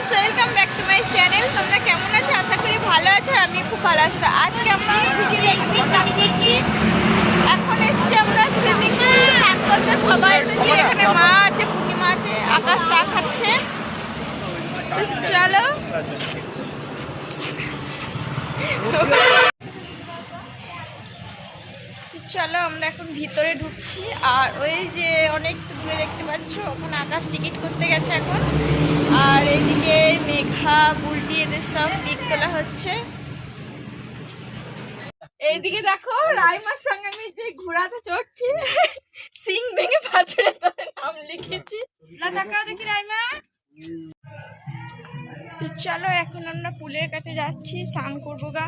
Guys, welcome back to my channel. তোমরা কেমন আছো? আশা করি ভালো আছো। আমি খুব ভালো আছি। তো আজকে আমরা ভিডিও দেখতে স্টার্ট করছি। এখন এসছি আমরা সুইমিং পুল স্নান করতে। সবাই এসেছি। এখানে মা আছে, পূর্ণিমা আছে, আকাশ চা খাচ্ছে। চলো চলো আমরা এখন ভিতরে ঢুকছি। আর ওই যে অনেক দূরে দেখতে পাচ্ছ, ওখানে আকাশ টিকিট করতে গেছে এখন। আর এইদিকে মেঘা, বুলটি এদের সব পিক তোলা হচ্ছে। এইদিকে দেখো রাইমার সঙ্গে আমি যে ঘোড়াতে চড়ছি, সিং ভেঙে পাথরে তোদের নাম লিখেছি। না দেখা দেখি রাইমা। তো চলো এখন আমরা পুলের কাছে যাচ্ছি, স্নান করবো গা।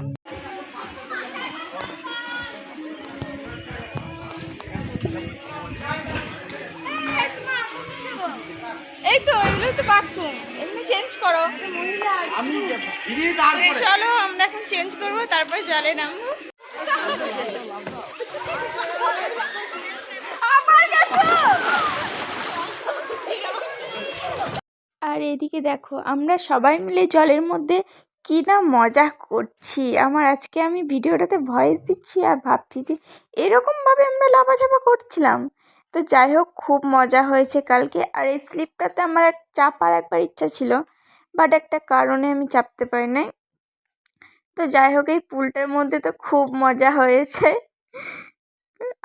এই তো এগুলো তো বাথরুম, এমনি চেঞ্জ করো। চলো আমরা এখন চেঞ্জ করবো, তারপর জলে নামবো। আর এদিকে দেখো আমরা সবাই মিলে জলের মধ্যে কি না মজা করছি। আজকে আমি ভিডিওটাতে ভয়েস দিচ্ছি আর ভাবছি যে এরকমভাবে আমরা লাফাঝাপা করছিলাম। তো যাই হোক, খুব মজা হয়েছে কালকে। আর এই স্লিপটাতে আমার চাপার একবার ইচ্ছা ছিল, বাট একটা কারণে আমি চাপতে পারি নাই। তো যাই হোক, এই পুলটার মধ্যে তো খুব মজা হয়েছে।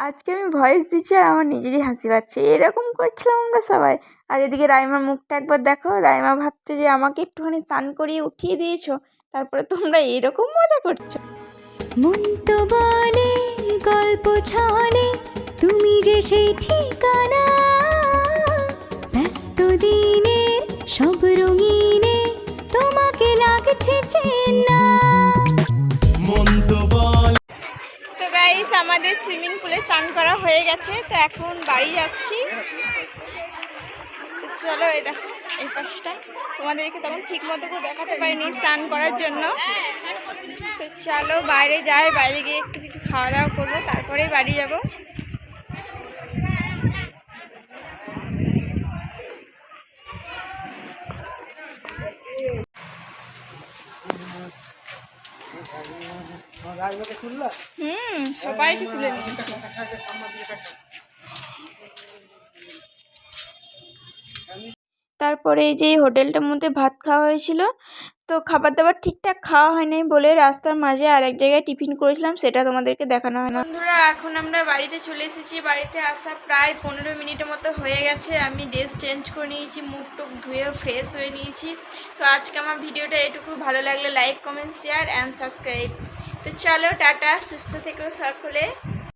আজকে আমি ভয়েস দিচ্ছি আর আমার নিজেরই হাসি পাচ্ছে। এরকম করছিলাম আমরা সবাই। আর এদিকে রাইমার মুখটা একবার দেখো। রাইমা ভাবছে যে আমাকে একটুখানি স্নান করিয়ে উঠিয়ে দিয়েছো, তারপরে তোমরা এরকম মজা করছো। মন তো বলে গল্প ছলে তুমি যে সেই ঠিকানা, ব্যস্ত দিনে সব রঙিনে তোমাকে লাগছে চেনা। তো গাইস, আমাদের সুইমিং পুলে স্নান করা হয়ে গেছে। তো এখন বাড়ি যাচ্ছি। চলো এই দেখো এই পাশটা, তোমাদেরকে তখন ঠিক মতো করে দেখাতে পারিনি স্নান করার জন্য। তো চলো বাইরে যাই, বাইরে গিয়ে একটু কিছু খাওয়া দাওয়া করবো, তারপরেই বাড়ি যাবো। সবাইকে তুলে নিয়েছি। তারপরে এই যে হোটেলটার মধ্যে ভাত খাওয়া হয়েছিল। তো খাবার দাবার ঠিকঠাক খাওয়া হয়নি বলে রাস্তার মাঝে আরেক জায়গায় টিফিন করেছিলাম, সেটা তোমাদেরকে দেখানো হয় না। বন্ধুরা, এখন আমরা বাড়িতে চলে এসেছি। বাড়িতে আসা প্রায় 15 মিনিটের মতো হয়ে গেছে। আমি ড্রেস চেঞ্জ করে নিয়েছি, মুখ টুক ধুয়ে ফ্রেশ হয়ে নিয়েছি। তো আজকে আমার ভিডিওটা এটুকু। ভালো লাগলে like, comment, share and subscribe. তো চলো টাটা, সুস্থ থেকো সকলে।